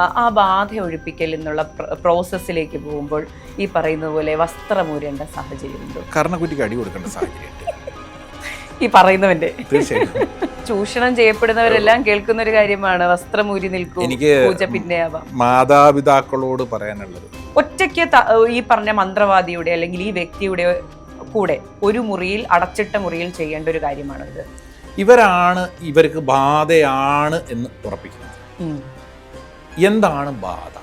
ആ ബാധ ഒഴിപ്പിക്കൽ എന്നുള്ള പ്രോസസ്സിലേക്ക് പോകുമ്പോൾ ഈ പറയുന്നത് പോലെ വസ്ത്രമൂരേണ്ട സാഹചര്യമുണ്ടോ? കർണക്കുറ്റിക്ക് അടി കൊടുക്കേണ്ട സാഹചര്യം ഈ പറയുന്നവന്റെ തീർച്ചയായിട്ടും. ചൂഷണം ചെയ്യപ്പെടുന്നവരെല്ലാം കേൾക്കുന്ന ഒരു കാര്യമാണ് വസ്ത്രമൂരി നിൽക്കൂ, എനിക്ക് പൂജ പിന്നെ ആവാം. മാതാപിതാക്കളോട് പറയാനുള്ളത്, ഒറ്റയ്ക്ക് ഈ പറഞ്ഞ മന്ത്രവാദിയുടെ അല്ലെങ്കിൽ ഈ വ്യക്തിയുടെ കൂടെ ഒരു മുറിയിൽ, അടച്ചിട്ട മുറിയിൽ ചെയ്യേണ്ട ഒരു കാര്യമാണ് ഇത്. ഇവർക്ക് ബാധയാണ് എന്ന് ഉറപ്പിക്കുന്നത്. എന്താണ് ബാധ?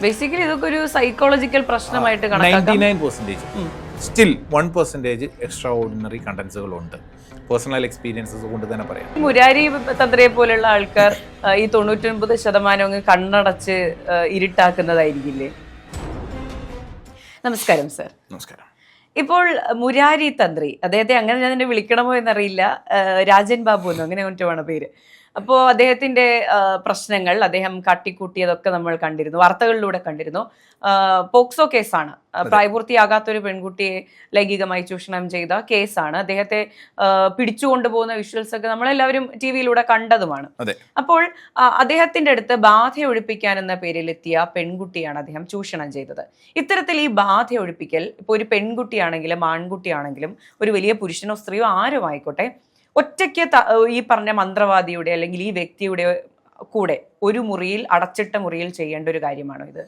ബേസിക്കലി ഇതൊക്കെ ഒരു സൈക്കോളജിക്കൽ പ്രശ്നമായിട്ട് 99% സ്റ്റിൽ 1% എക്സ്ട്രാ ഓർഡിനറി കണ്ടൻസുകളുണ്ട്. പേഴ്സണൽ എക്സ്പീരിയൻസസ് കൊണ്ട് തന്നെ പറയാം. മുരാരി തന്ത്രിയെ പോലുള്ള ആൾക്കാർ ഈ 99% കണ്ണടച്ച് ഇരുട്ടാക്കുന്നതായിരിക്കില്ലേ? നമസ്കാരം സർ. നമസ്കാരം. ഇപ്പോൾ മുരാരി തന്ത്രി, അദ്ദേഹത്തെ അങ്ങനെ ഞാൻ തന്നെ വിളിക്കണമോ എന്നറിയില്ല, രാജൻ ബാബു എന്നോ അങ്ങനെ മറ്റുമാണ് പേര്. അപ്പോൾ അദ്ദേഹത്തിൻ്റെ പ്രശ്നങ്ങൾ, അദ്ദേഹം കാട്ടിക്കൂട്ടിയതൊക്കെ നമ്മൾ കണ്ടിരുന്നു, വാർത്തകളിലൂടെ കണ്ടിരുന്നു. പോക്സോ കേസാണ്, പ്രായപൂർത്തിയാകാത്തൊരു പെൺകുട്ടിയെ ലൈംഗികമായി ചൂഷണം ചെയ്ത കേസാണ്. അദ്ദേഹത്തെ പിടിച്ചുകൊണ്ടുപോകുന്ന വിഷ്വൽസ് ഒക്കെ നമ്മളെല്ലാവരും ടി വിയിലൂടെ കണ്ടതുമാണ്. അപ്പോൾ അദ്ദേഹത്തിൻ്റെ അടുത്ത് ബാധ ഒഴിപ്പിക്കാൻ എന്ന പേരിലെത്തിയ പെൺകുട്ടിയാണ് അദ്ദേഹം ചൂഷണം ചെയ്തത്. ഇത്തരത്തിൽ ഈ ബാധ ഒഴിപ്പിക്കൽ ഇപ്പോൾ ഒരു പെൺകുട്ടിയാണെങ്കിലും ആൺകുട്ടിയാണെങ്കിലും ഒരു വലിയ പുരുഷനോ സ്ത്രീയോ ആരും ആയിക്കോട്ടെ, ഒറ്റയ്ക്ക് ഈ പറഞ്ഞ മന്ത്രവാദിയുടെ അല്ലെങ്കിൽ ഈ വ്യക്തിയുടെ കൂടെ ഒരു മുറിയിൽ, അടച്ചിട്ട മുറിയിൽ ചെയ്യേണ്ട ഒരു കാര്യമാണോ ഇത്?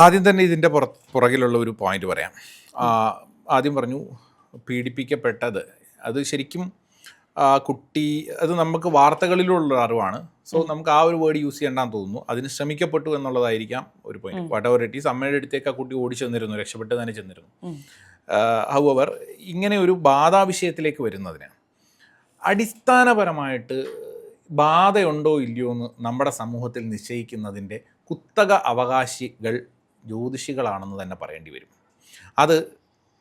ആദ്യം തന്നെ ഇതിൻ്റെ പുറകിലുള്ള ഒരു പോയിന്റ് പറയാം. ആദ്യം പറഞ്ഞു പീഡിപ്പിക്കപ്പെട്ടത്. അത് ശരിക്കും കുട്ടി, അത് നമുക്ക് വാർത്തകളിലുള്ള അറിവാണ്. സോ നമുക്ക് ആ ഒരു വേർഡ് യൂസ് ചെയ്യേണ്ടെന്ന് തോന്നുന്നു. അതിന് ശ്രമിക്കപ്പെട്ടു എന്നുള്ളതായിരിക്കാം ഒരു point. What ever it is, അമ്മയുടെ അടുത്തേക്ക് ആ കുട്ടി ഓടി ചെന്നിരുന്നു, രക്ഷപ്പെട്ട് തന്നെ ചെന്നിരുന്നു. ഹൗവർ, ഇങ്ങനെ ഒരു ബാധാ വിഷയത്തിലേക്ക് വരുന്നതിന് അടിസ്ഥാനപരമായിട്ട് ബാധയുണ്ടോ ഇല്ലയോ എന്ന് നമ്മുടെ സമൂഹത്തിൽ നിശ്ചയിക്കുന്നതിൻ്റെ കുത്തക അവകാശികൾ ജ്യോതിഷികളാണെന്ന് തന്നെ പറയേണ്ടി വരും. അത്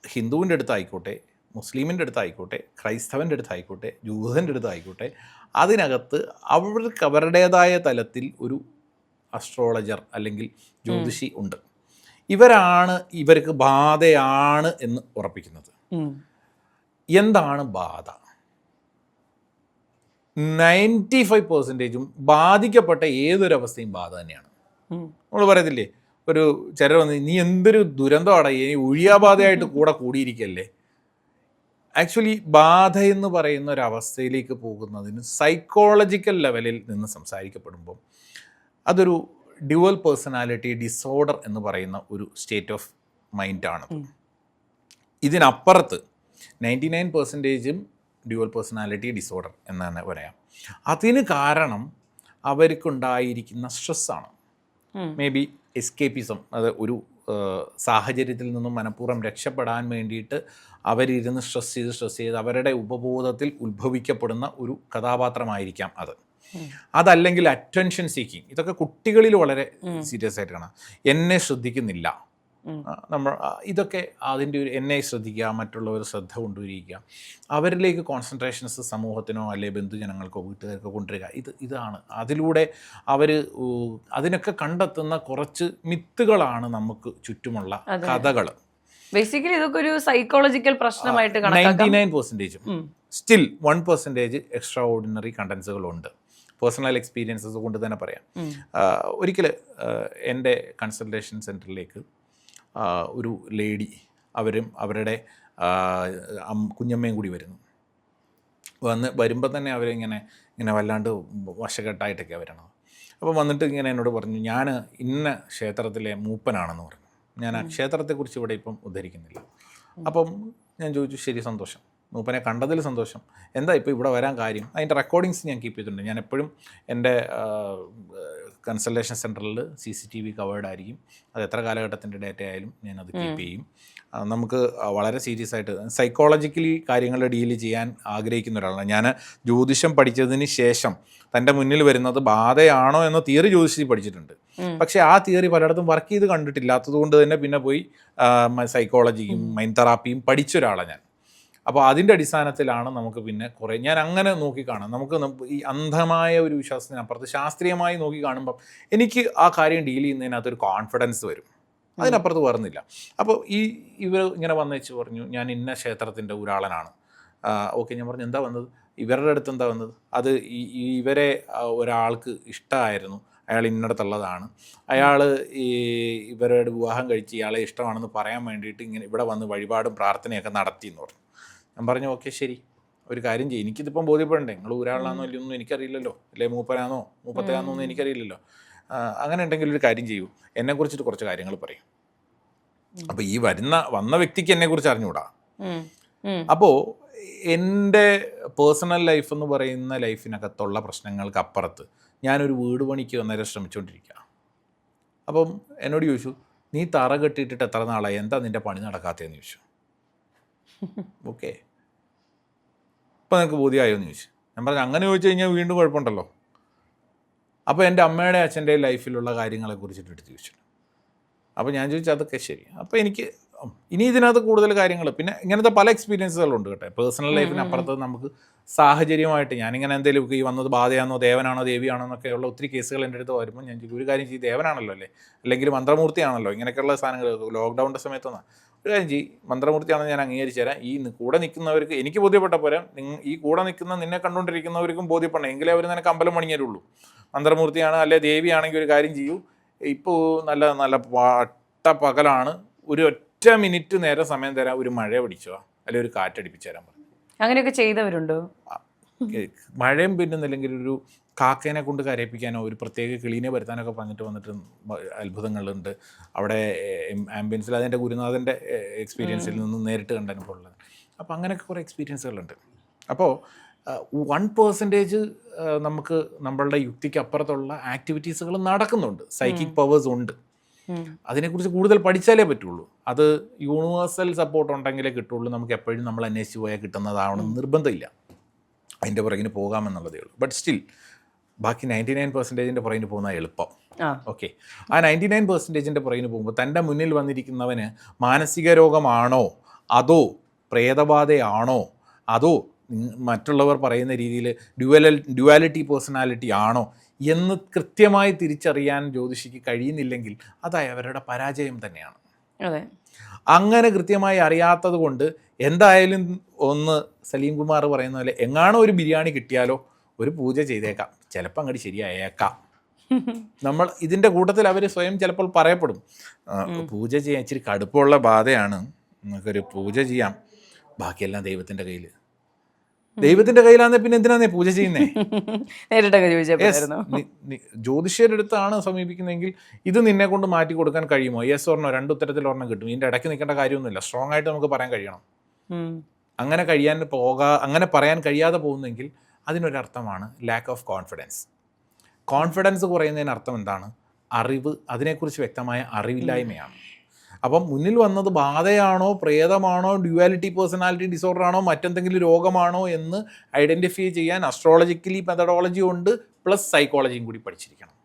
ഹിന്ദുവിൻ്റെ അടുത്തായിക്കോട്ടെ, മുസ്ലിമിൻ്റെ അടുത്തായിക്കോട്ടെ, ക്രൈസ്തവൻ്റെ അടുത്തായിക്കോട്ടെ, ജൂതൻ്റെ അടുത്തായിക്കോട്ടെ, അതിനകത്ത് അവർക്ക് അവരുടേതായ തലത്തിൽ ഒരു അസ്ട്രോളജർ അല്ലെങ്കിൽ ജ്യോതിഷി ഉണ്ട്. ഇവർക്ക് ബാധയാണ് എന്ന് ഉറപ്പിക്കുന്നത്. എന്താണ് ബാധ? 95% ബാധിക്കപ്പെട്ട ഏതൊരവസ്ഥയും ബാധ തന്നെയാണ്. നമ്മൾ പറയത്തില്ലേ, ഒരു ചിലർ വന്ന് നീ എന്തൊരു ദുരന്തമാണ്, ഇനി ഒഴിയാബാധയായിട്ട് കൂടിയിരിക്കല്ലേ. ആക്ച്വലി ബാധ എന്ന് പറയുന്ന ഒരു അവസ്ഥയിലേക്ക് പോകുന്നതിന് സൈക്കോളജിക്കൽ ലെവലിൽ നിന്ന് സംസാരിക്കപ്പെടുമ്പോൾ അതൊരു ഡ്യുവൽ പേഴ്സണാലിറ്റി ഡിസോർഡർ എന്ന് പറയുന്ന ഒരു സ്റ്റേറ്റ് ഓഫ് മൈൻഡാണ്. ഇതിനപ്പുറത്ത് 99% ഡ്യുവൽ പേഴ്സണാലിറ്റി ഡിസോർഡർ എന്നാണ് പറയാം. അതിന് കാരണം അവർക്കുണ്ടായിരിക്കുന്ന സ്ട്രെസ്സാണ്. മേ ബി എസ്കേപ്പിസം, അത് ഒരു സാഹചര്യത്തിൽ നിന്നും മനഃപൂർവ്വം രക്ഷപ്പെടാൻ വേണ്ടിയിട്ട് അവരിരുന്ന് സ്ട്രെസ് ചെയ്ത് അവരുടെ ഉപബോധത്തിൽ ഉത്ഭവിക്കപ്പെടുന്ന ഒരു കഥാപാത്രമായിരിക്കാം അത്. അതല്ലെങ്കിൽ അറ്റൻഷൻ സീക്കിങ്. ഇതൊക്കെ കുട്ടികളിൽ വളരെ സീരിയസ് ആയിട്ട് കാണാം. എന്നെ ശ്രദ്ധിക്കുന്നില്ല, ഇതൊക്കെ അതിൻ്റെ ഒരു എന്നെ ശ്രദ്ധിക്കുക, മറ്റുള്ളവർ ശ്രദ്ധ കൊണ്ടുവരിക, അവരിലേക്ക് കോൺസെൻട്രേഷൻസ് സമൂഹത്തിനോ അല്ലെങ്കിൽ ബന്ധുജനങ്ങൾക്കോ വീട്ടുകാർക്കോ കൊണ്ടുവരിക. ഇതാണ് അതിലൂടെ അവർ അതിനൊക്കെ കണ്ടെത്തുന്ന കുറച്ച് മിത്തുകളാണ് നമുക്ക് ചുറ്റുമുള്ള കഥകൾ. ബേസിക്കലി ഇതൊക്കെ ഒരു സൈക്കോളജിക്കൽ പ്രശ്നമായിട്ട് 99% സ്റ്റിൽ 1% എക്സ്ട്രാ ഓർഡിനറി കണ്ടൻസുകളുണ്ട്. പേഴ്സണൽ എക്സ്പീരിയൻസസ് കൊണ്ട് തന്നെ പറയാം. ഒരിക്കൽ എൻ്റെ കൺസൾട്ടേഷൻ സെൻറ്ററിലേക്ക് ഒരു ലേഡി, അവരും അവരുടെ കുഞ്ഞമ്മയും കൂടി വരുമ്പോൾ തന്നെ ഇങ്ങനെ വല്ലാണ്ട് വശക്കെട്ടായിട്ടൊക്കെയാണ് വരണത്. അപ്പോൾ വന്നിട്ട് ഇങ്ങനെ എന്നോട് പറഞ്ഞു, ഞാൻ ഇന്ന ക്ഷേത്രത്തിലെ മൂപ്പനാണെന്ന് പറഞ്ഞു. ഞാൻ ആ ക്ഷേത്രത്തെക്കുറിച്ച് ഇവിടെ ഇപ്പം ഉദ്ധരിക്കുന്നില്ല. അപ്പം ഞാൻ ചോദിച്ചു, ശരി, സന്തോഷം, മൂപ്പനെ കണ്ടതിൽ സന്തോഷം, എന്താ ഇപ്പോൾ ഇവിടെ വരാൻ കാര്യം? അതിൻ്റെ റെക്കോർഡിങ്സ് ഞാൻ കീപ്പ് ചെയ്തിട്ടുണ്ട്. ഞാൻ എപ്പോഴും എൻ്റെ കൺസൾട്ടേഷൻ സെൻറ്ററിൽ CCTV കവേർഡ് ആയിരിക്കും. അത് എത്ര കാലഘട്ടത്തിൻ്റെ ഡേറ്റ ആയാലും ഞാനത് കീപ്പ് ചെയ്യും. നമുക്ക് വളരെ സീരിയസ് ആയിട്ട് സൈക്കോളജിക്കലി കാര്യങ്ങൾ ഡീൽ ചെയ്യാൻ ആഗ്രഹിക്കുന്ന ഒരാളാണ് ഞാൻ. ജ്യോതിഷം പഠിച്ചതിന് ശേഷം തൻ്റെ മുന്നിൽ വരുന്നത് ബാധയാണോ എന്ന തിയറി ജ്യോതിഷത്തിൽ പഠിച്ചിട്ടുണ്ട്. പക്ഷേ ആ തിയറി പലയിടത്തും വർക്ക് ചെയ്ത് കണ്ടിട്ടില്ലാത്തത് കൊണ്ട് തന്നെ പിന്നെ പോയി സൈക്കോളജിയും മൈൻഡ് തെറാപ്പിയും പഠിച്ച ഒരാളാണ് ഞാൻ. അപ്പോൾ അതിൻ്റെ അടിസ്ഥാനത്തിലാണ് നമുക്ക് പിന്നെ കുറേ ഞാൻ അങ്ങനെ നോക്കിക്കാണാം. നമുക്ക് ഈ അന്ധമായ ഒരു വിശ്വാസത്തിനപ്പുറത്ത് ശാസ്ത്രീയമായി നോക്കി കാണുമ്പം എനിക്ക് ആ കാര്യം ഡീൽ ചെയ്യുന്നതിനകത്തൊരു കോൺഫിഡൻസ് വരും. അതിനപ്പുറത്ത് വരുന്നില്ല. അപ്പോൾ ഇവർ ഇങ്ങനെ വന്നേച്ച് പറഞ്ഞു, ഞാൻ ഇന്ന ക്ഷേത്രത്തിൻ്റെ ഒരാളനാണ്. ഓക്കെ, ഞാൻ പറഞ്ഞു, എന്താ വന്നത്? ഇവരുടെ അടുത്ത് എന്താ വന്നത്? അത് ഇവരെ ഒരാൾക്ക് ഇഷ്ടമായിരുന്നു, അയാൾ ഇന്നടത്തുള്ളതാണ്, അയാൾ ഈ ഇവരുടെ വിവാഹം കഴിച്ച് ഇയാളെ ഇഷ്ടമാണെന്ന് പറയാൻ വേണ്ടിയിട്ട് ഇങ്ങനെ ഇവിടെ വന്ന് വഴിപാടും പ്രാർത്ഥനയൊക്കെ നടത്തി എന്ന് പറഞ്ഞു. ഞാൻ പറഞ്ഞു ഓക്കെ ശരി, ഒരു കാര്യം ചെയ്യും, എനിക്കിതിപ്പം ബോധ്യപ്പെടണ്ടേ, നിങ്ങൾ ഒരാളാണോ ഇല്ലയൊന്നും എനിക്കറിയില്ലല്ലോ, അല്ലെ മൂപ്പനാണോ മൂപ്പത്തയാണോ ഒന്നും എനിക്കറിയില്ലല്ലോ. അങ്ങനെ ഉണ്ടെങ്കിൽ ഒരു കാര്യം ചെയ്യൂ, എന്നെക്കുറിച്ചിട്ട് കുറച്ച് കാര്യങ്ങൾ പറയും. അപ്പോൾ ഈ വന്ന വ്യക്തിക്ക് എന്നെക്കുറിച്ച് അറിഞ്ഞുകൂടാ. അപ്പോൾ എൻ്റെ പേഴ്സണൽ ലൈഫ് എന്ന് പറയുന്ന ലൈഫിനകത്തുള്ള പ്രശ്നങ്ങൾക്ക് അപ്പുറത്ത് ഞാനൊരു വീട് പണിക്ക് അന്നേരം ശ്രമിച്ചുകൊണ്ടിരിക്കുക. അപ്പം എന്നോട് ചോദിച്ചു, നീ തറ കെട്ടിയിട്ടിട്ട് എത്ര നാളായി, എന്താ നിൻ്റെ പണി നടക്കാത്തതെന്ന് ചോദിച്ചു. ഓക്കെ, ഇപ്പം നിനക്ക് ബോധ്യമായോ എന്ന് ചോദിച്ചു. ഞാൻ പറഞ്ഞു അങ്ങനെ ചോദിച്ചു കഴിഞ്ഞാൽ വീണ്ടും കുഴപ്പമുണ്ടല്ലോ. അപ്പോൾ എൻ്റെ അമ്മയുടെ അച്ഛൻ്റെ ലൈഫിലുള്ള കാര്യങ്ങളെക്കുറിച്ചിട്ട് എടുത്ത് ചോദിച്ചു. അപ്പോൾ ഞാൻ ചോദിച്ചു അതൊക്കെ ശരി. അപ്പോൾ എനിക്ക് ഇനി ഇതിനകത്ത് കൂടുതൽ കാര്യങ്ങൾ, പിന്നെ ഇങ്ങനത്തെ പല എക്സ്പീരിയൻസുകളുണ്ട് കേട്ടോ. പേഴ്സണൽ ലൈഫിനപ്പുറത്ത് നമുക്ക് സാഹചര്യമായിട്ട് ഞാനിങ്ങനെ എന്തെങ്കിലും ഈ വന്നത് ബാധയാണോ ദേവനാണോ ദേവിയാണോ എന്നൊക്കെയുള്ള ഒത്തിരി കേസുകൾ എൻ്റെ അടുത്ത് വരുമ്പോൾ ഞാൻ ഒരു കാര്യം ചെയ്യും, ദേവനാണല്ലോ അല്ലേ, അല്ലെങ്കിൽ മന്ത്രമൂർത്തിയാണല്ലോ, ഇങ്ങനെയൊക്കെയുള്ള സാധനങ്ങൾ ലോക്ക്ഡൗണിൻ്റെ സമയത്തൊന്നാണ്. ഒരു കാര്യം ചെയ്യും, മന്ത്രമൂർത്തിയാണെന്ന് ഞാൻ അംഗീകരിച്ചു തരാം. ഈ കൂടെ നിൽക്കുന്നവർക്ക് എനിക്ക് ബോധ്യപ്പെട്ട പോരാ, ഈ കൂടെ നിൽക്കുന്ന നിന്നെ കണ്ടുകൊണ്ടിരിക്കുന്നവർക്കും ബോധ്യപ്പെടണം, എങ്കിലേ അവർ നിനക്ക് അമ്പലം പണിഞ്ഞരുള്ളൂ. മന്ത്രമൂർത്തിയാണ് അല്ലെ ദേവിയാണെങ്കിൽ ഒരു കാര്യം ചെയ്യൂ, ഇപ്പോൾ നല്ല നല്ല പകലാണ്, ഒരു ഒറ്റ മിനിറ്റ് നേരം സമയം തരാം, ഒരു മഴ പിടിച്ചോ അല്ലെങ്കിൽ ഒരു കാറ്റടിപ്പിച്ചു തരാൻ പറഞ്ഞു. അങ്ങനെയൊക്കെ ചെയ്തവരുണ്ടോ? മഴയും പിന്നുന്നില്ലെങ്കിൽ ഒരു കാക്കേനെ കൊണ്ട് കരയിപ്പിക്കാനോ ഒരു പ്രത്യേക കിളീനെ വരുത്താനൊക്കെ പറഞ്ഞിട്ട് വന്നിട്ട് അത്ഭുതങ്ങളുണ്ട് അവിടെ ആംബിയൻസിൽ. അതെൻ്റെ ഗുരുനാഥൻ്റെ എക്സ്പീരിയൻസിൽ നിന്ന് നേരിട്ട് കണ്ട അനുഭവമുള്ളത്. അപ്പോൾ അങ്ങനെയൊക്കെ കുറേ എക്സ്പീരിയൻസുകളുണ്ട്. അപ്പോൾ 1% നമുക്ക് നമ്മളുടെ യുക്തിക്ക് അപ്പുറത്തുള്ള ആക്ടിവിറ്റീസുകൾ നടക്കുന്നുണ്ട്, സൈക്കിക് പവേഴ്സ് ഉണ്ട്. അതിനെക്കുറിച്ച് കൂടുതൽ പഠിച്ചാലേ പറ്റുള്ളൂ. അത് യൂണിവേഴ്സൽ സപ്പോർട്ട് ഉണ്ടെങ്കിലേ കിട്ടുള്ളൂ. നമുക്ക് എപ്പോഴും നമ്മൾ അന്വേഷിച്ച് പോയാൽ കിട്ടുന്നതാവണമെന്ന് നിർബന്ധമില്ല, അതിൻ്റെ പുറകിന് പോകാമെന്നുള്ളതേ ഉള്ളൂ. ബട്ട് സ്റ്റിൽ ബാക്കി 99% പുറകിന് പോകുന്ന എളുപ്പം. ഓക്കെ, ആ 99% പുറകിന് പോകുമ്പോൾ തൻ്റെ മുന്നിൽ വന്നിരിക്കുന്നവന് മാനസിക രോഗമാണോ അതോ പ്രേതബാധയാണോ അതോ മറ്റുള്ളവർ പറയുന്ന രീതിയിൽ ഡ്യുവാലിറ്റി പേഴ്സണാലിറ്റി ആണോ എന്ന് കൃത്യമായി തിരിച്ചറിയാൻ ജ്യോതിഷിക്ക് കഴിയുന്നില്ലെങ്കിൽ അത് അവരുടെ പരാജയം തന്നെയാണ്. അതെ, അങ്ങനെ കൃത്യമായി അറിയാത്തത് കൊണ്ട് എന്തായാലും ഒന്ന് സലീം കുമാർ പറയുന്ന പോലെ എങ്ങാണോ ഒരു ബിരിയാണി കിട്ടിയാലോ ഒരു പൂജ ചെയ്തേക്കാം, ചിലപ്പോൾ അങ്ങോട്ട് ശരിയായേക്കാം. നമ്മൾ ഇതിൻ്റെ കൂട്ടത്തിൽ അവർ സ്വയം ചിലപ്പോൾ പറയപ്പെടും, പൂജ ചെയ്യാൻ ഇച്ചിരി കടുപ്പമുള്ള ബാധയാണ്, നമുക്കൊരു പൂജ ചെയ്യാം, ബാക്കിയെല്ലാം ദൈവത്തിൻ്റെ കയ്യിൽ. ദൈവത്തിന്റെ കയ്യിലാന്നേ പിന്നെ എന്തിനാന്നേ പൂജ ചെയ്യുന്നേ? നേരിട്ടൊക്കെ ചോദിച്ചായിരുന്നു. ജ്യോതിഷ്യരുടെ അടുത്താണ് സമീപിക്കുന്നതെങ്കിൽ ഇത് നിന്നെ കൊണ്ട് മാറ്റി കൊടുക്കാൻ കഴിയുമോ? യെസ് ഓർണോ, രണ്ട് ഉത്തരത്തിൽ ഒരെണ്ണം കിട്ടും. ഇതിൻ്റെ ഇടയ്ക്ക് നിൽക്കേണ്ട കാര്യമൊന്നുമില്ല, സ്ട്രോങ് ആയിട്ട് നമുക്ക് പറയാൻ കഴിയണം. അങ്ങനെ പറയാൻ കഴിയാതെ പോകുന്നെങ്കിൽ അതിനൊരർത്ഥമാണ് ലാക്ക് ഓഫ് കോൺഫിഡൻസ്. കോൺഫിഡൻസ് കുറയുന്നതിന് അർത്ഥം എന്താണ്? അറിവ്, അതിനെക്കുറിച്ച് വ്യക്തമായ അറിവില്ലായ്മയാണ്. അപ്പം മുന്നിൽ വന്നത് ബാധയാണോ പ്രേതമാണോ ഡ്യുവാലിറ്റി പേഴ്സണാലിറ്റി ഡിസോർഡർ ആണോ മറ്റെന്തെങ്കിലും രോഗമാണോ എന്ന് ഐഡൻറ്റിഫൈ ചെയ്യാൻ അസ്ട്രോളജിക്കലി മെത്തഡോളജി ഉണ്ട്, പ്ലസ് സൈക്കോളജിയും കൂടി പഠിച്ചിരിക്കണം.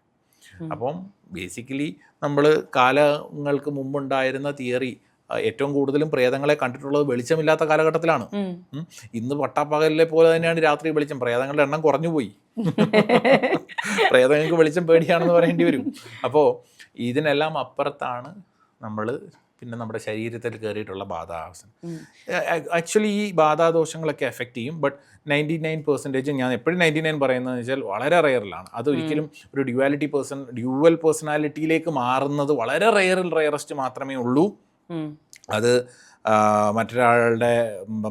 അപ്പം ബേസിക്കലി നമ്മൾ കാലങ്ങൾക്ക് മുമ്പുണ്ടായിരുന്ന തിയറി ഏറ്റവും കൂടുതലും പ്രേതങ്ങളെ കണ്ടിട്ടുള്ളത് വെളിച്ചമില്ലാത്ത കാലഘട്ടത്തിലാണ്. ഇന്ന് പട്ടാപ്പകലിലെ പോലെ തന്നെയാണ് രാത്രി വെളിച്ചം, പ്രേതങ്ങളുടെ എണ്ണം കുറഞ്ഞു പോയി. പ്രേതങ്ങൾക്ക് വെളിച്ചം പേടിയാണെന്ന് പറയേണ്ടി വരും. അപ്പോൾ ഇതിനെല്ലാം അപ്പുറത്താണ് നമ്മൾ പിന്നെ നമ്മുടെ ശരീരത്തിൽ കയറിയിട്ടുള്ള ബാധാവസ്ഥ. ആക്ച്വലി ഈ ബാധാദോഷങ്ങളൊക്കെ എഫക്റ്റ് ചെയ്യും. ബട്ട് 99% ഞാൻ എപ്പോഴും 99 പറയുന്നതെന്ന് വെച്ചാൽ വളരെ റെയറിലാണ്. അതൊരിക്കലും ഒരു ഡ്യുവൽ പേഴ്സണാലിറ്റിയിലേക്ക് മാറുന്നത് വളരെ റെയറസ്റ്റ് മാത്രമേ ഉള്ളൂ. അത് മറ്റൊരാളുടെ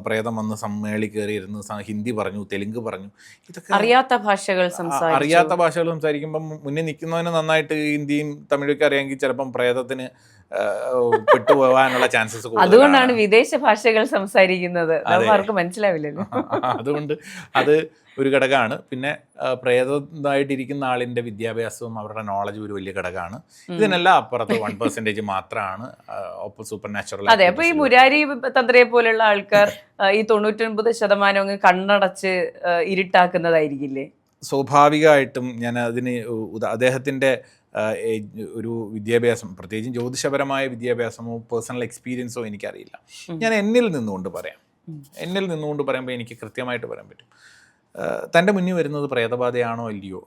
പ്രേതം വന്ന് സമ്മേളി കയറിയിരുന്ന് ഹിന്ദി പറഞ്ഞു, തെലുങ്ക് പറഞ്ഞു, ഇതൊക്കെ അറിയാത്ത ഭാഷകൾ സംസാരിക്കുമ്പം മുന്നിൽ നിൽക്കുന്നവന് നന്നായിട്ട് ഹിന്ദിയും തമിഴൊക്കെ അറിയാമെങ്കിൽ ചിലപ്പം പ്രേതത്തിന് പെട്ടുപോകാനുള്ള ചാൻസസ് കൂടുതലാണ്. അതുകൊണ്ടാണ് വിദേശ ഭാഷകൾ സംസാരിക്കുന്നത്, അവർക്ക് മനസ്സിലാവില്ലല്ലോ. അതുകൊണ്ട് അത് ഒരു ഘടകമാണ്. പിന്നെ പ്രേതമായിട്ടിരിക്കുന്ന ആളിൻ്റെ വിദ്യാഭ്യാസവും അവരുടെ നോളജും ഒരു വലിയ ഘടകമാണ്. ഇതിനെല്ലാം അപ്പുറത്ത് 1% മാത്രമാണ് സൂപ്പർ നാച്ചുറൽ. അതെ, അപ്പൊ ഈ മുരാരി തന്ത്രയെ പോലുള്ള ആൾക്കാർ ഈ 99% അങ്ങ് കണ്ണടച്ച് ഇരുട്ടാക്കുന്നതായിരിക്കില്ലേ? സ്വാഭാവികമായിട്ടും ഞാൻ അതിന് അദ്ദേഹത്തിൻ്റെ ഒരു വിദ്യാഭ്യാസം, പ്രത്യേകിച്ചും ജ്യോതിഷപരമായ വിദ്യാഭ്യാസമോ പേഴ്സണൽ എക്സ്പീരിയൻസോ എനിക്കറിയില്ല. ഞാൻ എന്നിൽ നിന്നുകൊണ്ട് പറയുമ്പോൾ എനിക്ക് കൃത്യമായിട്ട് പറയാൻ പറ്റും. തൻ്റെ മുന്നിൽ വരുന്നത് പ്രേതബാധയാണോ അല്ലയോ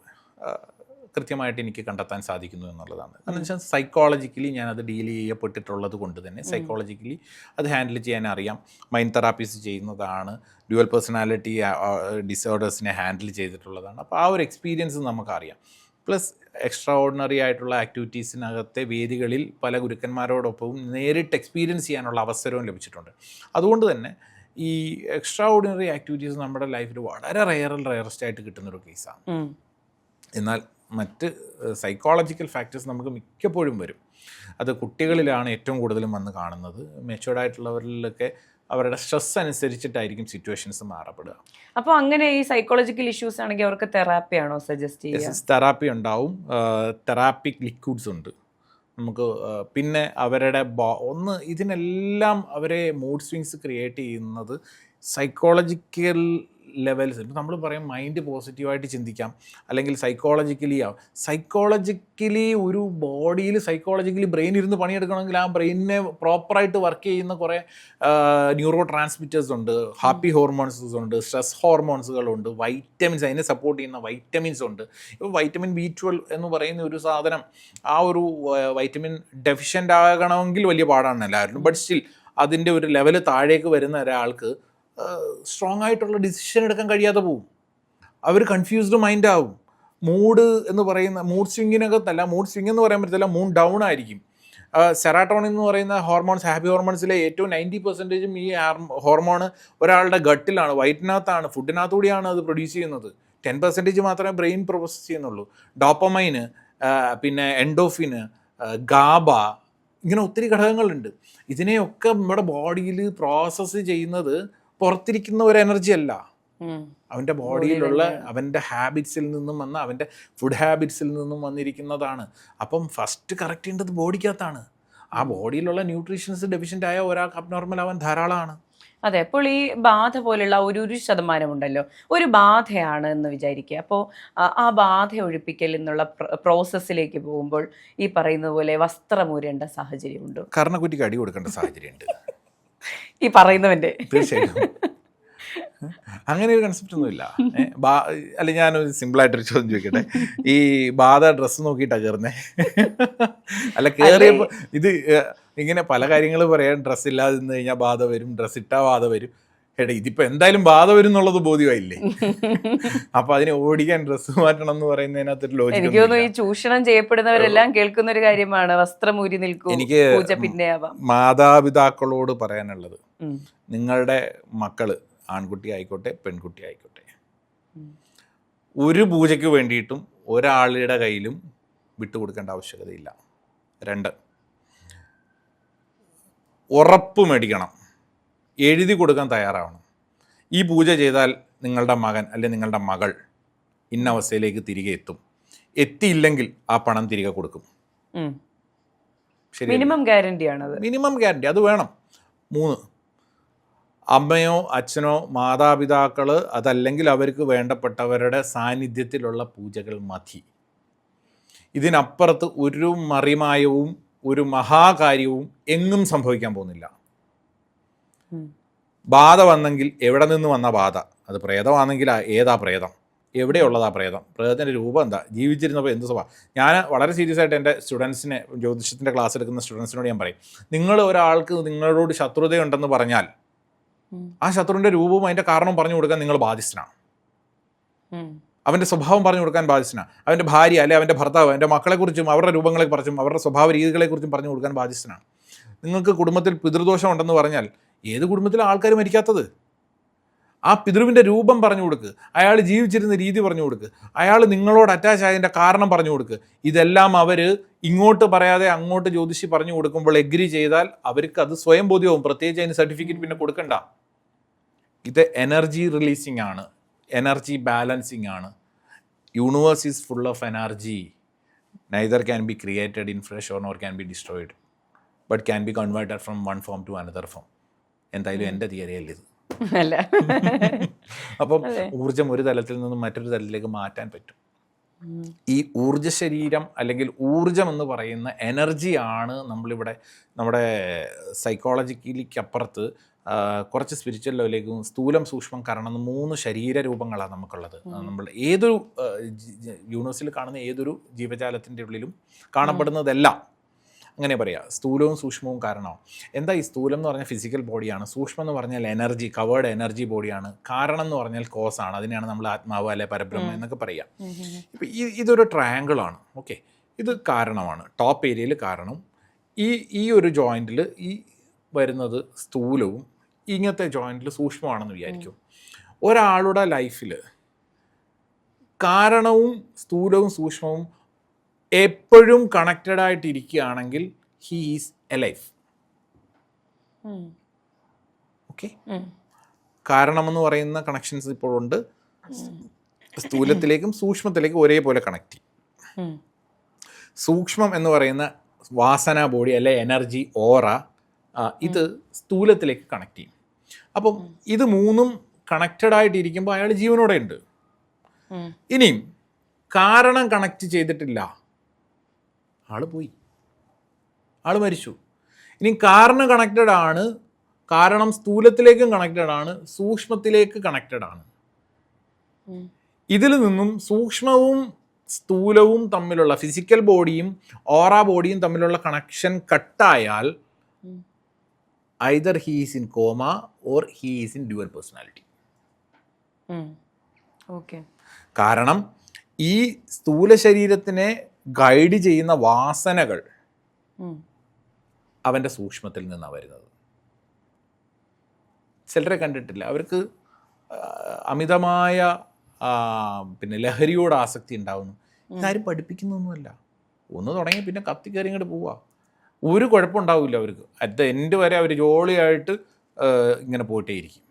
കൃത്യമായിട്ട് എനിക്ക് കണ്ടെത്താൻ സാധിക്കുന്നു എന്നുള്ളതാണ്. കാരണം വെച്ചാൽ സൈക്കോളജിക്കലി ഞാനത് ഡീൽ ചെയ്യപ്പെട്ടിട്ടുള്ളത് കൊണ്ട് തന്നെ സൈക്കോളജിക്കലി അത് ഹാൻഡിൽ ചെയ്യാൻ അറിയാം. മൈൻഡ് തെറാപ്പീസ് ചെയ്യുന്നതാണ്, ഡ്യുവൽ പേഴ്സണാലിറ്റി ഡിസോർഡേഴ്സിനെ ഹാൻഡിൽ ചെയ്തിട്ടുള്ളതാണ്. അപ്പോൾ ആ ഒരു എക്സ്പീരിയൻസ് നമുക്കറിയാം. പ്ലസ് എക്സ്ട്രാ ഓർഡിനറി ആയിട്ടുള്ള ആക്ടിവിറ്റീസിനകത്തെ വേദികളിൽ പല ഗുരുക്കന്മാരോടൊപ്പവും നേരിട്ട് എക്സ്പീരിയൻസ് ചെയ്യാനുള്ള അവസരവും ലഭിച്ചിട്ടുണ്ട്. അതുകൊണ്ട് തന്നെ ഈ എക്സ്ട്രാ ഓർഡിനറി ആക്ടിവിറ്റീസ് നമ്മുടെ ലൈഫിൽ വളരെ റയറസ്റ്റ് ആയിട്ട് കിട്ടുന്നൊരു കേസാണ്. എന്നാൽ മറ്റ് സൈക്കോളജിക്കൽ ഫാക്ടേഴ്സ് നമുക്ക് മിക്കപ്പോഴും വരും. അത് കുട്ടികളിലാണ് ഏറ്റവും കൂടുതലും വന്ന് കാണുന്നത്. മെച്യൂർഡ് ആയിട്ടുള്ളവരിലൊക്കെ അവരുടെ സ്ട്രെസ് അനുസരിച്ചിട്ടായിരിക്കും സിറ്റുവേഷൻസ് മാറപ്പെടുക. അപ്പോൾ അങ്ങനെ ഈ സൈക്കോളജിക്കൽ ഇഷ്യൂസ് ആണെങ്കിൽ അവർക്ക് തെറാപ്പി ആണോ സജസ്റ്റ് ചെയ്യുക? തെറാപ്പി ഉണ്ടാവും, തെറാപ്പിക് ലിക്വിഡ്സ് ഉണ്ട് നമുക്ക്. പിന്നെ അവരുടെ ഇതിനെല്ലാം അവരെ മൂഡ് സ്വിങ്സ് ക്രിയേറ്റ് ചെയ്യുന്നത് സൈക്കോളജിക്കൽ ലെവൽസ്. ഇപ്പം നമ്മൾ പറയും മൈൻഡ് പോസിറ്റീവായിട്ട് ചിന്തിക്കാം, അല്ലെങ്കിൽ സൈക്കോളജിക്കലി ഒരു ബോഡിയിൽ സൈക്കോളജിക്കലി ബ്രെയിൻ ഇരുന്ന് പണിയെടുക്കണമെങ്കിൽ ആ ബ്രെയിനിനെ പ്രോപ്പറായിട്ട് വർക്ക് ചെയ്യുന്ന കുറേ ന്യൂറോ ട്രാൻസ്മിറ്റേഴ്സ് ഉണ്ട്, ഹാപ്പി ഹോർമോൺസ് ഉണ്ട്, സ്ട്രെസ് ഹോർമോൺസുകളുണ്ട്, വൈറ്റമിൻസ്, അതിനെ സപ്പോർട്ട് ചെയ്യുന്ന വൈറ്റമിൻസ് ഉണ്ട്. ഇപ്പോൾ വൈറ്റമിൻ B12 എന്ന് പറയുന്ന ഒരു സാധനം, ആ ഒരു വൈറ്റമിൻ ഡെഫിഷ്യൻ്റ് ആകണമെങ്കിൽ വലിയ പാടാണ് എല്ലാവരും. ബട്ട് സ്റ്റിൽ അതിൻ്റെ ഒരു ലെവൽ താഴേക്ക് വരുന്ന ഒരാൾക്ക് സ്ട്രോങ് ആയിട്ടുള്ള ഡിസിഷൻ എടുക്കാൻ കഴിയാതെ പോവും. അവർ കൺഫ്യൂസ്ഡ് മൈൻഡ് ആവും. മൂഡ് എന്ന് പറയുന്ന മൂഡ് സ്വിങ്ങിനകത്തല്ല, മൂഡ് സ്വിങ് എന്ന് പറയാൻ പറ്റത്തില്ല, മൂഡ് ഡൗൺ ആയിരിക്കും. സെറാട്ടോണിൻ എന്ന് പറയുന്ന ഹോർമോൺസ്, ഹാപ്പി ഹോർമോൺസിലെ ഏറ്റവും 90% ഈ ഹോർമോൺ ഒരാളുടെ ഗട്ടിലാണ്, വയറ്റിനകത്താണ്, ഫുഡിനകത്തുകൂടിയാണ് അത് പ്രൊഡ്യൂസ് ചെയ്യുന്നത്. 10% മാത്രമേ ബ്രെയിൻ പ്രോസസ് ചെയ്യുന്നുള്ളൂ. ഡോപ്പമൈന്, പിന്നെ എൻഡോഫിന്, ഗാബ, ഇങ്ങനെ ഒത്തിരി ഘടകങ്ങളുണ്ട്. ഇതിനെയൊക്കെ നമ്മുടെ ബോഡിയിൽ പ്രോസസ്സ് ചെയ്യുന്നത് പുറത്തിരിക്കുന്ന ഒരു എനർജി അല്ല, അവൻ്റെ ബോഡിയിലുള്ള അവൻ്റെ ഹാബിറ്റ്സിൽ നിന്നും വന്ന അവൻ്റെ ഫുഡ് ഹാബിറ്റ്സിൽ നിന്നും വന്നിരിക്കുന്നതാണ്. അപ്പം ഫസ്റ്റ് കറക്റ്റ് ചെയ്യേണ്ടത് ബോഡിക്കകത്താണ്. ആ ബോഡിയിലുള്ള ന്യൂട്രീഷൻസ് ഡെഫിഷ്യൻ്റ് ആയ ഒരാൾക്ക് അബ്നോർമൽ ആവാൻ ധാരാളമാണ്. അതെ. അപ്പോൾ ഈ ബാധ പോലുള്ള ഒരു ശതമാനം ഉണ്ടല്ലോ, ഒരു ബാധയാണ് എന്ന് വിചാരിക്കുക. അപ്പോൾ ആ ബാധ ഒഴിപ്പിക്കൽ എന്നുള്ള പ്രോസസ്സിലേക്ക് പോകുമ്പോൾ ഈ പറയുന്നത് പോലെ വസ്ത്രമൂരേണ്ട സാഹചര്യമുണ്ടോ? കർണക്കുറ്റിക്ക് അടി കൊടുക്കേണ്ട സാഹചര്യമുണ്ട് ഈ പറയുന്നവൻ്റെ. തീർച്ചയായിട്ടും അങ്ങനെ ഒരു കൺസെപ്റ്റ് ഒന്നുമില്ല. അല്ല, ഞാനൊരു സിമ്പിളായിട്ടൊരു ചോദ്യം ചോദിക്കട്ടെ. ഈ ബാധ ഡ്രസ്സ് നോക്കിയിട്ടാണ് കയറുന്നേ? അല്ല, കയറിയപ്പോൾ ഇത് ഇങ്ങനെ പല കാര്യങ്ങൾ പറയാൻ, ഡ്രസ്സ് ഇല്ലാതെ നിന്ന് കഴിഞ്ഞാൽ ബാധ വരും, ഡ്രസ്സ് ഇട്ടാൽ ബാധ വരും. എടാ, ഇതിപ്പോൾ എന്തായാലും ബാധ വരും എന്നുള്ളത് ബോധ്യമായില്ലേ? അപ്പം അതിനെ ഓടിക്കാൻ ഡ്രസ്സ് മാറ്റണം എന്ന് പറയുന്നതിനകത്തൊരു ലോജിക്ക്. എനിക്ക് തോന്നുന്നു ഈ ചൂഷണം ചെയ്യപ്പെടുന്നവരെല്ലാം കേൾക്കുന്ന ഒരു കാര്യമാണ് വസ്ത്രമൂരി നിൽക്കും. എനിക്ക് മാതാപിതാക്കളോട് പറയാനുള്ളത്, നിങ്ങളുടെ മക്കള് ആൺകുട്ടി ആയിക്കോട്ടെ പെൺകുട്ടി ആയിക്കോട്ടെ, ഒരു പൂജയ്ക്ക് വേണ്ടിയിട്ടും ഒരാളുടെ കയ്യിലും വിട്ടുകൊടുക്കേണ്ട ആവശ്യകതയില്ല. 2, ഉറപ്പ് മേടിക്കണം, എഴുതി കൊടുക്കാൻ തയ്യാറാവണം. ഈ പൂജ ചെയ്താൽ നിങ്ങളുടെ മകൻ അല്ലെങ്കിൽ നിങ്ങളുടെ മകൾ ഇന്ന അവസ്ഥയിലേക്ക് തിരികെ എത്തിയില്ലെങ്കിൽ ആ പണം തിരികെ കൊടുക്കും. ശരി, മിനിമം ഗ്യാരണ്ടിയാണത്. മിനിമം ഗ്യാരണ്ടി അത് വേണം. 3, അമ്മയോ അച്ഛനോ മാതാപിതാക്കൾ, അതല്ലെങ്കിൽ അവർക്ക് വേണ്ടപ്പെട്ടവരുടെ സാന്നിധ്യത്തിലുള്ള പൂജകൾ മതി. ഇതിനപ്പുറത്ത് ഒരു മറിമായവും ഒരു മഹാകാര്യവും എങ്ങും സംഭവിക്കാൻ പോകുന്നില്ല. ബാധ വന്നെങ്കിൽ എവിടെ നിന്ന് വന്ന ബാധ? അത് പ്രേതമാണെങ്കിൽ ഏതാ പ്രേതം? എവിടെയുള്ളതാ പ്രേതം? പ്രേതത്തിൻ്റെ രൂപം എന്താ? ജീവിച്ചിരുന്നപ്പോൾ എന്ത് സ്വഭാവം? ഞാൻ വളരെ സീരിയസ് ആയിട്ട് എൻ്റെ സ്റ്റുഡൻസിനെ, ജ്യോതിഷത്തിൻ്റെ ക്ലാസ് എടുക്കുന്ന സ്റ്റുഡൻസിനോട് ഞാൻ പറയും, നിങ്ങൾ ഒരാൾക്ക് നിങ്ങളോട് ശത്രുതയുണ്ടെന്ന് പറഞ്ഞാൽ ആ ശത്രുവിൻ്റെ രൂപവും അതിൻ്റെ കാരണം പറഞ്ഞു കൊടുക്കാൻ നിങ്ങൾ ബാധ്യസ്ഥനാണ്. അവൻ്റെ സ്വഭാവം പറഞ്ഞു കൊടുക്കാൻ ബാധ്യസ്ഥനാണ്. അവൻ്റെ ഭാര്യ അല്ലെ അവൻ്റെ ഭർത്താവ്, അവൻ്റെ മക്കളെക്കുറിച്ചും അവരുടെ രൂപങ്ങളെക്കുറിച്ചും അവരുടെ സ്വഭാവ രീതികളെക്കുറിച്ചും പറഞ്ഞു കൊടുക്കാൻ ബാധ്യസ്ഥനാണ്. നിങ്ങൾക്ക് കുടുംബത്തിൽ പിതൃദോഷം ഉണ്ടെന്ന് പറഞ്ഞാൽ ഏത് കുടുംബത്തിലും ആൾക്കാർ മരിക്കാത്തത്? ആ പിതൃവിൻ്റെ രൂപം പറഞ്ഞു കൊടുക്ക്, അയാൾ ജീവിച്ചിരുന്ന രീതി പറഞ്ഞു കൊടുക്ക്, അയാൾ നിങ്ങളോട് അറ്റാച്ച് ആയതിൻ്റെ കാരണം പറഞ്ഞു കൊടുക്ക്. ഇതെല്ലാം അവർ ഇങ്ങോട്ട് പറയാതെ അങ്ങോട്ട് ജ്യോതിഷി പറഞ്ഞു കൊടുക്കുമ്പോൾ എഗ്രി ചെയ്താൽ അവർക്ക് അത് സ്വയം ബോധ്യവും. പ്രത്യേകിച്ച് അതിന് സർട്ടിഫിക്കറ്റ് പിന്നെ കൊടുക്കണ്ട. ഇത് എനർജി റിലീസിങ് ആണ്, എനർജി ബാലൻസിങ് ആണ്. Universe is full of energy. Neither can be created in flush or nor can be destroyed, but can be converted from one form to another form. എന്തായാലും എൻ്റെ തിയറിയല്ല ഇത്. അപ്പം ഊർജം ഒരു തലത്തിൽ നിന്നും മറ്റൊരു തലത്തിലേക്ക് മാറ്റാൻ പറ്റും. ഈ ഊർജ ശരീരം അല്ലെങ്കിൽ ഊർജം എന്ന് പറയുന്ന എനർജിയാണ് നമ്മളിവിടെ നമ്മുടെ സൈക്കോളജിക്കലിക്കപ്പുറത്ത് കുറച്ച് സ്പിരിച്വൽ ലെവലിലേക്കും സ്ഥൂലം സൂക്ഷ്മം കാരണം 3 ശരീരരൂപങ്ങളാണ് നമുക്കുള്ളത്. നമ്മൾ ഏതൊരു യൂണിവേഴ്സിൽ കാണുന്ന ഏതൊരു ജീവജാലത്തിൻ്റെ ഉള്ളിലും കാണപ്പെടുന്നതെല്ലാം അങ്ങനെ പറയാം, സ്ഥൂലവും സൂക്ഷ്മവും കാരണവും. എന്താ ഈ സ്ഥൂലം എന്ന് പറഞ്ഞാൽ ഫിസിക്കൽ ബോഡിയാണ്, സൂക്ഷ്മം എന്ന് പറഞ്ഞാൽ എനർജി, കവേർഡ് എനർജി ബോഡിയാണ്, കാരണം എന്ന് പറഞ്ഞാൽ കോസാണ്, അതിനെയാണ് നമ്മൾ ആത്മാവ് അല്ലെ പരബ്രഹ്മം എന്നൊക്കെ പറയാം. ഇപ്പം ഇതൊരു ട്രയാങ്കിളാണ്. ഓക്കെ, ഇത് കാരണമാണ്, ടോപ്പ് ഏരിയയിൽ കാരണം. ഈ ഒരു ജോയിൻറ്റിൽ ഈ വരുന്നത് സ്ഥൂലവും ഇങ്ങനത്തെ ജോയിൻറ്റിൽ സൂക്ഷ്മമാണെന്ന് വിചാരിക്കും. ഒരാളുടെ ലൈഫിൽ കാരണവും സ്ഥൂലവും സൂക്ഷ്മവും എപ്പോഴും കണക്റ്റഡ് ആയിട്ടിരിക്കുകയാണെങ്കിൽ ഹീ ഈസ് എലൈവ്. ഓക്കെ, കാരണമെന്ന് പറയുന്ന കണക്ഷൻസ് ഇപ്പോഴുണ്ട്, സ്ഥൂലത്തിലേക്കും സൂക്ഷ്മത്തിലേക്കും ഒരേപോലെ കണക്ട് ചെയ്യും. സൂക്ഷ്മം എന്ന് പറയുന്ന വാസന ബോഡി അല്ലെ എനർജി ഓറ, ഇത് സ്ഥൂലത്തിലേക്ക് കണക്ട് ചെയ്യും. അപ്പം ഇത് മൂന്നും കണക്റ്റഡ് ആയിട്ടിരിക്കുമ്പോൾ അയാൾ ജീവനോടെ ഉണ്ട്. ഇനിയും കാരണം കണക്ട് ചെയ്തിട്ടില്ല, ആള് പോയി, ആള് മരിച്ചു. ഇനി കാരണം കണക്റ്റഡ് ആണ്, കാരണം സ്ഥൂലത്തിലേക്കും കണക്റ്റഡ് ആണ്, സൂക്ഷ്മത്തിലേക്ക് കണക്റ്റഡ് ആണ്. ഇതിൽ നിന്നും സൂക്ഷ്മവും സ്ഥൂലവും തമ്മിലുള്ള ഫിസിക്കൽ ബോഡിയും ഓറ ബോഡിയും തമ്മിലുള്ള കണക്ഷൻ കട്ടായാൽ either he is in coma or he is in dual personality. കാരണം ഈ സ്ഥൂല ശരീരത്തിനെ ഗൈഡ് ചെയ്യുന്ന വാസനകൾ അവൻ്റെ സൂക്ഷ്മത്തിൽ നിന്നാണ് വരുന്നത്. ചിലരെ കണ്ടിട്ടില്ല, അവർക്ക് അമിതമായ പിന്നെ ലഹരിയോട് ആസക്തി ഉണ്ടാവുന്നു. ഇതാരും പഠിപ്പിക്കുന്നൊന്നുമല്ല, ഒന്ന് തുടങ്ങി പിന്നെ കത്തി കയറി ഇങ്ങോട്ട് പോവുക, ഒരു കുഴപ്പമുണ്ടാവില്ല അവർക്ക്. അറ്റ് ദ എൻഡ് വരെ അവർ ജോളിയായിട്ട് ഇങ്ങനെ പോയിട്ടേയിരിക്കും.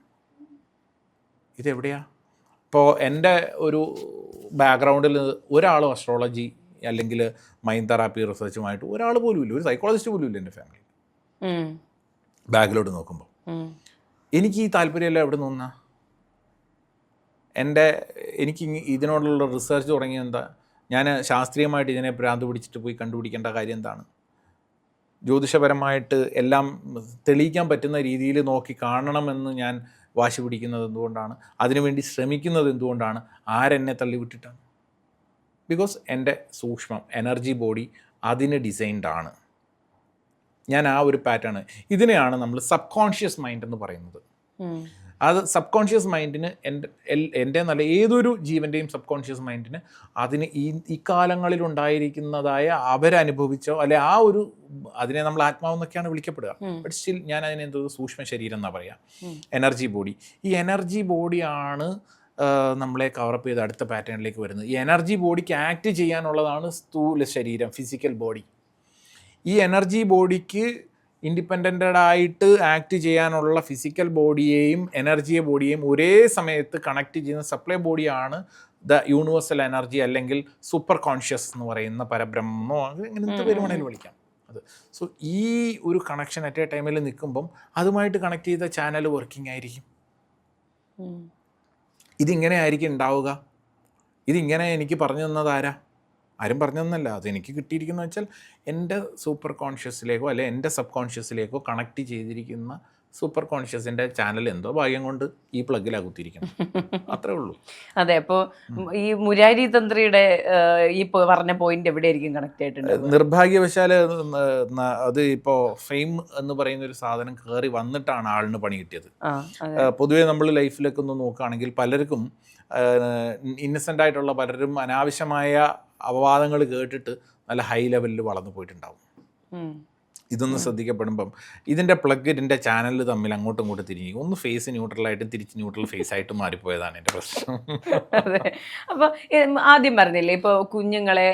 ഇതെവിടെയാ? ഇപ്പോൾ എൻ്റെ ഒരു ബാക്ക്ഗ്രൗണ്ടിൽ ഒരാളും അസ്ട്രോളജി അല്ലെങ്കിൽ മൈൻഡ് തെറാപ്പി റിസർച്ചുമായിട്ട് ഒരാൾ പോലും ഇല്ല, ഒരു സൈക്കോളജിസ്റ്റ് പോലും ഇല്ല എൻ്റെ ഫാമിലി. ബാക്കിലോട്ട് നോക്കുമ്പോൾ എനിക്ക് ഈ താല്പര്യമെല്ലാം എവിടെ നിന്നാ? എനിക്ക് ഇതിനോടുള്ള റിസർച്ച് തുടങ്ങിയത് എന്താ? ഞാൻ ശാസ്ത്രീയമായിട്ട് ഇതിനെ ഭ്രാന്ത് പിടിച്ചിട്ട് പോയി കണ്ടുപിടിക്കേണ്ട കാര്യം എന്താണ്? ജ്യോതിഷപരമായിട്ട് എല്ലാം തെളിയിക്കാൻ പറ്റുന്ന രീതിയിൽ നോക്കി കാണണമെന്ന് ഞാൻ വാശി പിടിക്കുന്നത് എന്തുകൊണ്ടാണ്? അതിനുവേണ്ടി ശ്രമിക്കുന്നത് എന്തുകൊണ്ടാണ്? ആരെന്നെ തള്ളിവിട്ടിട്ടാണ്? ബിക്കോസ് എൻ്റെ സൂക്ഷ്മം എനർജി ബോഡി അതിന് ഡിസൈൻഡ് ആണ്. ഞാൻ ആ ഒരു പാറ്റേൺ, ഇതിനെയാണ് നമ്മൾ സബ് കോൺഷ്യസ് മൈൻഡ് എന്ന് പറയുന്നത്. അത് സബ് മൈൻഡിന് എൻ്റെ നല്ല ഏതൊരു ജീവൻ്റെയും സബ് കോൺഷ്യസ് മൈൻഡിന് അതിന് ഈ കാലങ്ങളിലുണ്ടായിരിക്കുന്നതായ അവരനുഭവിച്ചോ അല്ലെ ആ ഒരു അതിനെ നമ്മൾ ആത്മാവെന്നൊക്കെയാണ് വിളിക്കപ്പെടുക. ബട്ട് സ്റ്റിൽ ഞാൻ അതിനെന്തോ സൂക്ഷ്മ ശരീരം എന്നാ പറയാം, എനർജി ബോഡി. ഈ എനർജി ബോഡിയാണ് നമ്മളെ കവറപ്പ് ചെയ്ത് അടുത്ത പാറ്റേണിലേക്ക് വരുന്നത്. ഈ എനർജി ബോഡിക്ക് ആക്ട് ചെയ്യാനുള്ളതാണ് സ്ഥൂല ശരീരം, ഫിസിക്കൽ ബോഡി. ഈ എനർജി ബോഡിക്ക് ഇൻഡിപെൻഡൻ്റ് ആയിട്ട് ആക്ട് ചെയ്യാനുള്ള ഫിസിക്കൽ ബോഡിയെയും എനർജി ബോഡിയെയും ഒരേ സമയത്ത് കണക്ട് ചെയ്യുന്ന സപ്ലൈ ബോഡിയാണ് ദ യൂണിവേഴ്സൽ എനർജി അല്ലെങ്കിൽ സൂപ്പർ കോൺഷ്യസ് എന്ന് പറയുന്ന പരബ്രഹ്മോ അങ്ങനത്തെ പേര് വേണമെങ്കിലും വിളിക്കാം അത്. സോ ഈ ഒരു കണക്ഷൻ അറ്റ് എ ടൈമിൽ നിൽക്കുമ്പം അതുമായിട്ട് കണക്ട് ചെയ്ത ചാനൽ വർക്കിംഗ് ആയിരിക്കും. ഇതിങ്ങനെ ആയിരിക്കും ഉണ്ടാവുക. ഇതിങ്ങനെ എനിക്ക് പറഞ്ഞു തന്നതാരാ? ആരും പറഞ്ഞു തന്നല്ല. അതെനിക്ക് കിട്ടിയിരിക്കുന്ന വെച്ചാൽ എൻ്റെ സൂപ്പർ കോൺഷ്യസിലേക്കോ അല്ലെ എൻ്റെ സബ് കോൺഷ്യസിലേക്കോ കണക്ട് ചെയ്തിരിക്കുന്ന സൂപ്പർ കോൺഷ്യസിൻ്റെ ചാനൽ എന്തോ ഭാഗ്യം കൊണ്ട് ഈ പ്ലഗിലാണ് കുത്തിയിരിക്കണം, അത്രേ ഉള്ളൂ. അതെ. അപ്പോൾ ഈ മുരാരി തന്ത്രിയുടെ ഈ പറഞ്ഞ പോയിന്റ് എവിടെയായിരിക്കും കണക്ട് ആയിട്ടുണ്ട്? നിർഭാഗ്യവശാൽ അത് ഇപ്പോൾ ഫെയിം എന്ന് പറയുന്ന ഒരു സാധനം കയറി വന്നിട്ടാണ് ആളിന് പണി കിട്ടിയത്. പൊതുവേ നമ്മൾ ലൈഫിലൊക്കെ ഒന്ന് നോക്കുകയാണെങ്കിൽ പലർക്കും ഇന്നസെൻ്റ് ആയിട്ടുള്ള പലരും അനാവശ്യമായ അപവാദങ്ങൾ കേട്ടിട്ട് നല്ല ഹൈ ലെവലിൽ വളർന്നു പോയിട്ടുണ്ടാവും. ഇതൊന്ന് ശ്രദ്ധിക്കപ്പെടുമ്പം ഇതിൻ്റെ പ്ലഗ് ഇതിൻ്റെ ചാനൽ തമ്മിൽ അങ്ങോട്ടും ഇങ്ങോട്ടും തിരിഞ്ഞു, ഒന്ന് ഫേസ് ന്യൂട്രലായിട്ട് തിരിച്ച് ന്യൂട്രൽ ഫേസ് ആയിട്ട് മാറിപ്പോയതാണ് എൻ്റെ പ്രശ്നം. അതെ. അപ്പോൾ ആദ്യം പറഞ്ഞില്ലേ, ഇപ്പോൾ കുഞ്ഞുങ്ങളെ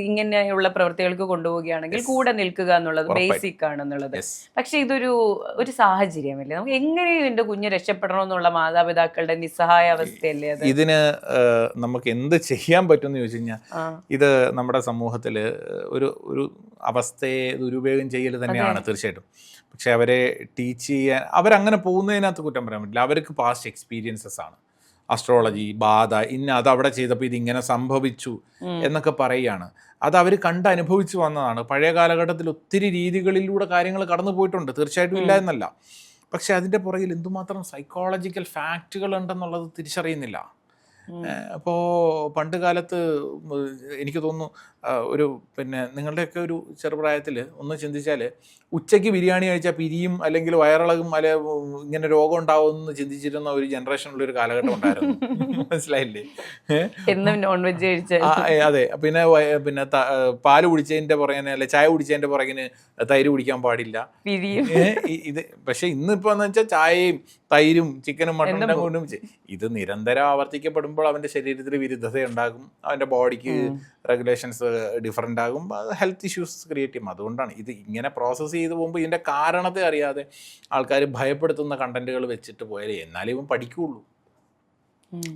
ഇങ്ങനെയുള്ള പ്രവൃത്തികൾക്ക് കൊണ്ടുപോവുകയാണെങ്കിൽ കൂടെ നിൽക്കുക എന്നുള്ളത് ബേസിക് ആണെന്നുള്ളത്. പക്ഷെ ഒരു സാഹചര്യമല്ലേ, നമുക്ക് എങ്ങനെയും എൻ്റെ കുഞ്ഞ് രക്ഷപ്പെടണമെന്നുള്ള മാതാപിതാക്കളുടെ നിസ്സഹായ അവസ്ഥയല്ലേ അത്? ഇതിന് നമുക്ക് എന്ത് ചെയ്യാൻ പറ്റുമെന്ന് ചോദിച്ചു കഴിഞ്ഞാൽ, ഇത് നമ്മുടെ സമൂഹത്തിൽ ഒരു അവസ്ഥയെ ദുരുപയോഗം ചെയ്യൽ തന്നെയാണ് തീർച്ചയായിട്ടും. പക്ഷെ അവരെ ടീച്ച് ചെയ്യാൻ അവരങ്ങനെ പോകുന്നതിനകത്ത് കുറ്റം പറയാൻ പറ്റില്ല. അവർക്ക് പാസ്റ്റ് എക്സ്പീരിയൻസസ് ആണ്. അസ്ട്രോളജി, ബാധ, അത് അവിടെ ചെയ്തപ്പോൾ ഇതിങ്ങനെ സംഭവിച്ചു എന്നൊക്കെ പറയുകയാണ്. അത് അവർ അനുഭവിച്ചു വന്നതാണ്. പഴയ കാലഘട്ടത്തിൽ ഒത്തിരി രീതികളിലൂടെ കാര്യങ്ങൾ കടന്നു പോയിട്ടുണ്ട്, തീർച്ചയായിട്ടും ഇല്ല എന്നല്ല. പക്ഷെ അതിൻ്റെ പുറകിൽ എന്തുമാത്രം സൈക്കോളജിക്കൽ ഫാക്റ്റുകൾ ഉണ്ടെന്നുള്ളത് തിരിച്ചറിയുന്നില്ല. അപ്പോൾ പണ്ട് കാലത്ത് എനിക്ക് തോന്നുന്നു ഒരു പിന്നെ നിങ്ങളുടെയൊക്കെ ഒരു ചെറുപ്രായത്തിൽ ഒന്ന് ചിന്തിച്ചാൽ ഉച്ചയ്ക്ക് ബിരിയാണി കഴിച്ചാൽ പിരിയും അല്ലെങ്കിൽ വയറിളകും അല്ലെ ഇങ്ങനെ രോഗം ഉണ്ടാവുമെന്ന് ചിന്തിച്ചിരുന്ന ഒരു ജനറേഷനുള്ളൊരു കാലഘട്ടം ഉണ്ടായിരുന്നു. മനസ്സിലായില്ലേ? എന്നും നോൺ വെജ് കഴിച്ചാൽ അതെ. പിന്നെ പിന്നെ പാല് കുടിച്ചതിൻ്റെ പുറകിന് അല്ലെ ചായ കുടിച്ചതിൻ്റെ പുറകിന് തൈര് കുടിക്കാൻ പാടില്ല. ഇത് പക്ഷെ ഇന്നിപ്പോൾ എന്ന് വെച്ചാൽ ചായയും തൈരും ചിക്കനും മട്ടനും കൊണ്ടും ഇത് നിരന്തരം ആവർത്തിക്കപ്പെടുമ്പോൾ അവൻ്റെ ശരീരത്തിൽ വിരുദ്ധത ഉണ്ടാകും, അവൻ്റെ ബോഡിക്ക് റെഗുലേഷൻസ് ഡിഫറെൻ്റ് ആകും, അത് ഹെൽത്ത് ഇഷ്യൂസ് ക്രിയേറ്റ് ചെയ്യും. അതുകൊണ്ടാണ് ഇത് ഇങ്ങനെ പ്രോസസ്സ് ചെയ്ത് പോകുമ്പോൾ ഇതിൻ്റെ കാരണത്തെ അറിയാതെ ആൾക്കാർ ഭയപ്പെടുത്തുന്ന കണ്ടന്റുകൾ വെച്ചിട്ട് പോയാലേ എന്നാലേ ഇവൻ പഠിക്കുകയുള്ളൂ.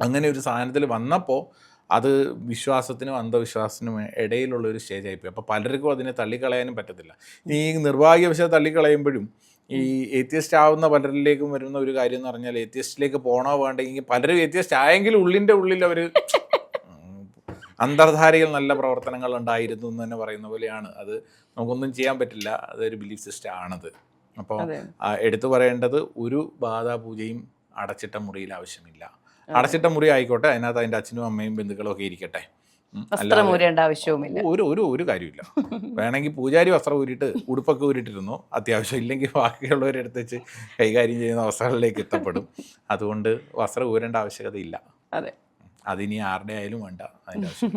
അങ്ങനെ ഒരു സാധനത്തിൽ വന്നപ്പോൾ അത് വിശ്വാസത്തിനും അന്ധവിശ്വാസത്തിനും ഇടയിലുള്ള ഒരു സ്റ്റേജ് ആയിപ്പോയി. അപ്പോൾ പലർക്കും അതിനെ തള്ളിക്കളയാനും പറ്റത്തില്ല. ഈ നിർഭാഗ്യവശാൽ തള്ളിക്കളയുമ്പോഴും ഈ ഏത്യസ്റ്റ് ആവുന്ന പലരിലേക്കും വരുന്ന ഒരു കാര്യം എന്ന് പറഞ്ഞാൽ ഏത്യസ്റ്റിലേക്ക് പോകണോ വേണ്ടെങ്കിൽ പലരും ഏത്യസ്റ്റ് ആയെങ്കിലും ഉള്ളിൻ്റെ ഉള്ളിൽ അവർ അന്തർധാരയിൽ നല്ല പ്രവർത്തനങ്ങൾ ഉണ്ടായിരുന്നു എന്ന് തന്നെ പറയുന്ന പോലെയാണ്. അത് നമുക്കൊന്നും ചെയ്യാൻ പറ്റില്ല, അതൊരു ബിലീഫ് സിസ്റ്റം ആണത്. അപ്പോൾ എടുത്തു പറയേണ്ടത് ഒരു ബാധാപൂജയും അടച്ചിട്ട മുറിയിൽ ആവശ്യമില്ല. അടച്ചിട്ട മുറി ആയിക്കോട്ടെ, അതിനകത്ത് അതിൻ്റെ അച്ഛനും അമ്മയും ബന്ധുക്കളും ഒക്കെ ഇരിക്കട്ടെ, ഒരു കാര്യമില്ല. വേണമെങ്കിൽ പൂജാരി വസ്ത്രം ഊരിയിട്ട് ഉടുപ്പൊക്കെ ഊരിയിട്ടിരുന്നു, അത്യാവശ്യം ഇല്ലെങ്കിൽ ബാക്കിയുള്ളവരെടുത്ത് വെച്ച് കൈകാര്യം ചെയ്യുന്ന അവസ്ഥകളിലേക്ക് എത്തപ്പെടും. അതുകൊണ്ട് വസ്ത്രം ഊരേണ്ട ആവശ്യകതയില്ല. അതിനി ആരുടെ ആയാലും വേണ്ട അതിൻ്റെ ആവശ്യം.